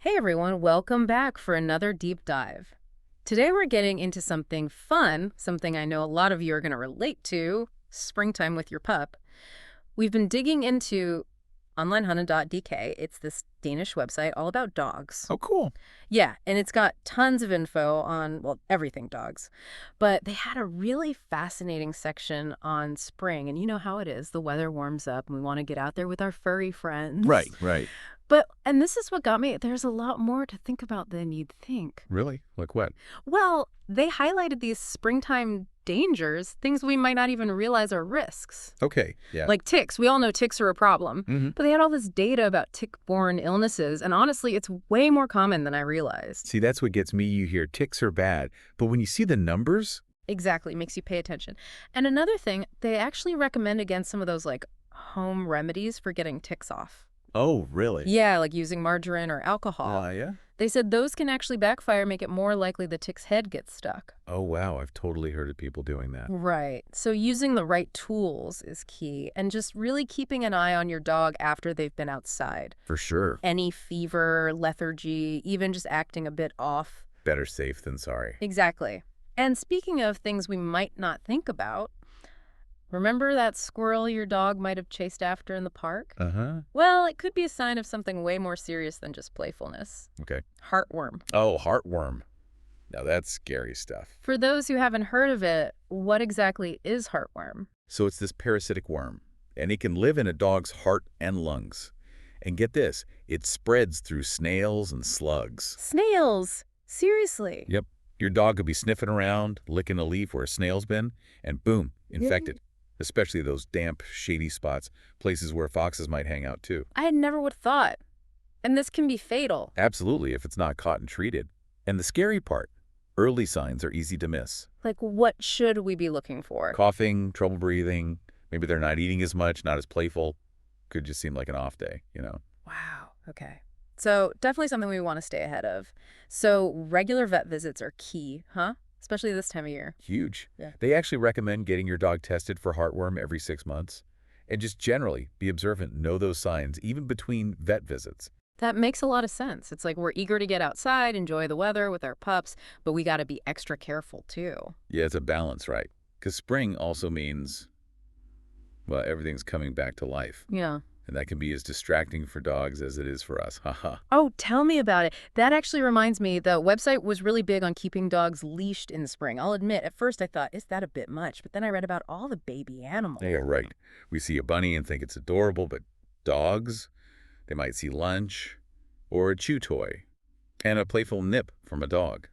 Hey everyone, welcome back for another deep dive. Today we're getting into something fun, something I know a lot of you are going to relate to, springtime with your pup. We've been digging into Onlinehund.dk. It's this Danish website all about dogs. Oh, cool. Yeah, and it's got tons of info on, well, everything dogs. But they had a really fascinating section on spring, and you know how it is. The weather warms up and we want to get out there with our furry friends. Right, right. And this is what got me, there's a lot more to think about than you'd think. Really? Like what? Well, they highlighted these springtime dangers, things we might not even realize are risks. Okay, yeah. Like ticks. We all know ticks are a problem. hmm But they had all this data about tick-borne illnesses, and honestly, it's way more common than I realized. See, that's what gets me. You hear ticks are bad, but when you see the numbers, Exactly, makes you pay attention. And another thing, they actually recommend against some of those, like, home remedies for getting ticks off. oh, really? Yeah, like using margarine or alcohol. Yeah? They said those can actually backfire, make it more likely the tick's head gets stuck. Oh, wow. I've totally heard of people doing that. Right. So using the right tools is key, and just really keeping an eye on your dog after they've been outside. For sure. Any fever, lethargy, even just acting a bit off. Better safe than sorry. Exactly. And speaking of things we might not think about, remember that squirrel your dog might have chased after in the park? Uh-huh. Well, it could be a sign of something way more serious than just playfulness. Okay. Heartworm. Oh, heartworm. Now that's scary stuff. For those who haven't heard of it, what exactly is heartworm? So it's this parasitic worm, and it can live in a dog's heart and lungs. And get this, it spreads through snails and slugs. Snails! Seriously? Yep. Your dog could be sniffing around, licking a leaf where a snail's been, and boom, infected. Especially those damp, shady spots, places where foxes might hang out too. I never would have thought. And this can be fatal. Absolutely, if it's not caught and treated. And the scary part, early signs are easy to miss. Like, what should we be looking for? Coughing, trouble breathing, maybe they're not eating as much, not as playful. Could just seem like an off day. Wow, okay. So definitely something we want to stay ahead of. So regular vet visits are key, huh? Especially this time of year. Huge. Yeah. They actually recommend getting your dog tested for heartworm every 6 months. And just generally be observant, know those signs, even between vet visits. That makes a lot of sense. It's like we're eager to get outside, enjoy the weather with our pups, but we got to be extra careful too. Yeah, it's a balance, right? Because spring also means, well, everything's coming back to life. Yeah. And that can be as distracting for dogs as it is for us. Haha. Oh, tell me about it. That actually reminds me, the website was really big on keeping dogs leashed in spring. I'll admit, at first I thought, is that a bit much? But then I read about all the baby animals. Yeah, right. We see a bunny and think it's adorable, but dogs, they might see lunch or a chew toy and a playful nip from a dog.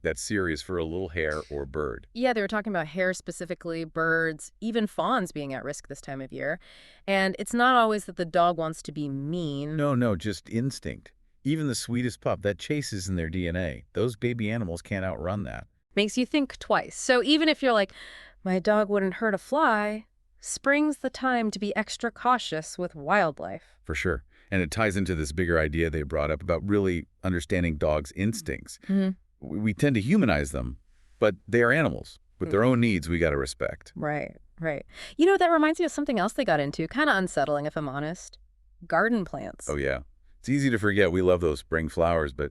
That's serious for a little hare or bird. Yeah, they were talking about hares specifically, birds, even fawns being at risk this time of year. And it's not always that the dog wants to be mean. No, just instinct. Even the sweetest pup, that chase is in their DNA. Those baby animals can't outrun that. Makes you think twice. So even if you're like, my dog wouldn't hurt a fly, spring's the time to be extra cautious with wildlife. For sure. And it ties into this bigger idea they brought up about really understanding dogs' instincts. We tend to humanize them, but they are animals. With their own needs, we got to respect. Right, right. You know, that reminds me of something else they got into, kind of unsettling if I'm honest. Garden plants. Oh, yeah. It's easy to forget we love those spring flowers, but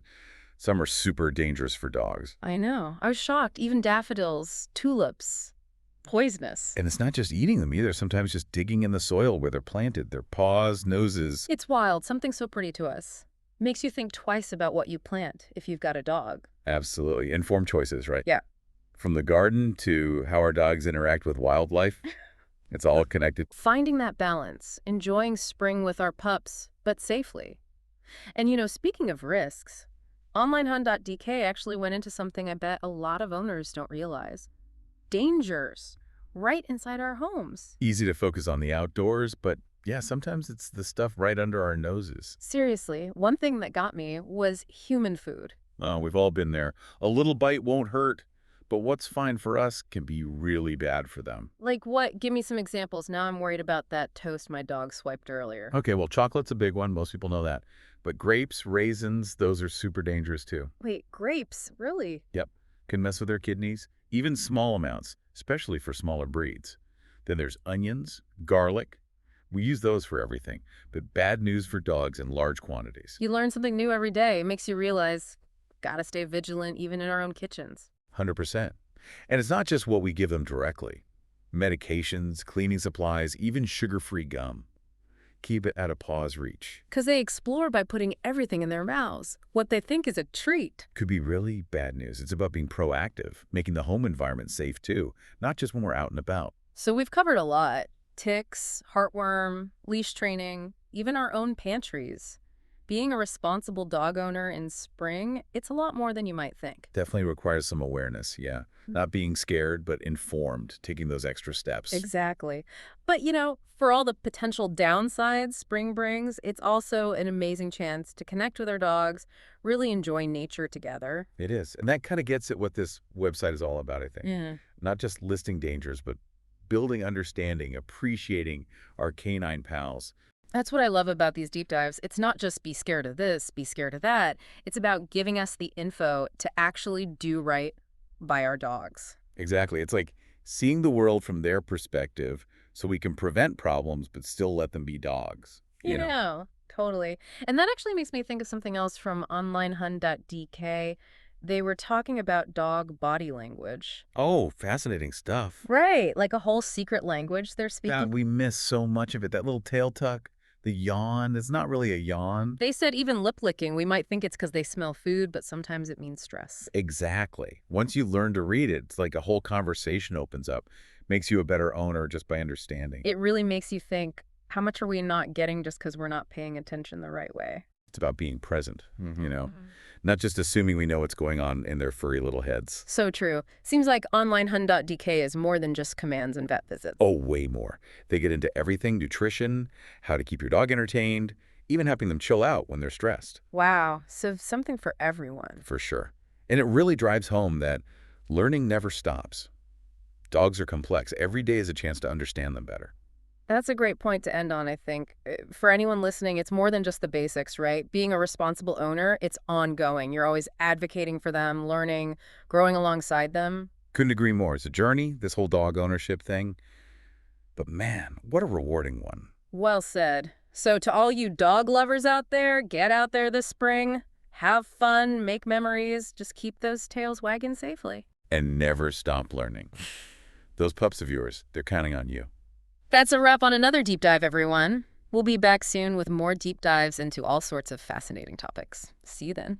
some are super dangerous for dogs. I know. I was shocked. Even daffodils, tulips, poisonous. And it's not just eating them either. Sometimes just digging in the soil where they're planted, their paws, noses. It's wild. Something so pretty to us. Makes you think twice about what you plant if you've got a dog. Absolutely. Informed choices, right? Yeah. From the garden to how our dogs interact with wildlife, it's all connected. Finding that balance, enjoying spring with our pups, but safely. And you know, speaking of risks, Onlinehund.dk actually went into something I bet a lot of owners don't realize. Dangers right inside our homes. Easy to focus on the outdoors, but yeah, sometimes it's the stuff right under our noses. Seriously, one thing that got me was human food. We've all been there. A little bite won't hurt, but what's fine for us can be really bad for them. Like what? Give me some examples. Now I'm worried about that toast my dog swiped earlier. Okay, well, chocolate's a big one. Most people know that. But grapes, raisins, those are super dangerous too. Wait, grapes? Really? Yep, can mess with their kidneys, even small amounts, especially for smaller breeds. Then there's onions, garlic, We use those for everything, but bad news for dogs in large quantities. You learn something new every day. It makes you realize, gotta stay vigilant even in our own kitchens. 100%. And it's not just what we give them directly. Medications, cleaning supplies, even sugar-free gum. Keep it at a paw's reach. Because they explore by putting everything in their mouths, what they think is a treat. Could be really bad news. It's about being proactive, making the home environment safe too, not just when we're out and about. So we've covered a lot. Ticks, heartworm, leash training, even our own pantries. Being a responsible dog owner in spring, it's a lot more than you might think. Definitely requires some awareness, yeah. Not being scared, but informed, taking those extra steps. Exactly. But, for all the potential downsides spring brings, it's also an amazing chance to connect with our dogs, really enjoy nature together. It is. And that kind of gets at what this website is all about, I think. Yeah. Not just listing dangers, but building understanding, appreciating our canine pals. That's what I love about these deep dives. It's not just be scared of this, be scared of that. It's about giving us the info to actually do right by our dogs. Exactly. It's like seeing the world from their perspective so we can prevent problems but still let them be dogs. Totally. And that actually makes me think of something else from Onlinehund.dk. They were talking about dog body language. Oh, fascinating stuff. Right, like a whole secret language they're speaking. God, we miss so much of it. That little tail tuck, the yawn. It's not really a yawn. They said even lip licking, we might think it's because they smell food, but sometimes it means stress. Exactly. Once you learn to read it, it's like a whole conversation opens up. Makes you a better owner just by understanding. It really makes you think, how much are we not getting just because we're not paying attention the right way? It's about being present, not just assuming we know what's going on in their furry little heads. So true. Seems like Onlinehund.dk is more than just commands and vet visits. Oh, way more. They get into everything: nutrition, how to keep your dog entertained, even helping them chill out when they're stressed. Wow, so something for everyone. For sure. And it really drives home that learning never stops. Dogs are complex. Every day is a chance to understand them better. That's a great point to end on, I think. For anyone listening, it's more than just the basics, right? Being a responsible owner, it's ongoing. You're always advocating for them, learning, growing alongside them. Couldn't agree more. It's a journey, this whole dog ownership thing. But man, what a rewarding one. Well said. So to all you dog lovers out there, get out there this spring. Have fun, make memories, just keep those tails wagging safely. And never stop learning. Those pups of yours, they're counting on you. That's a wrap on another deep dive, everyone. We'll be back soon with more deep dives into all sorts of fascinating topics. See you then.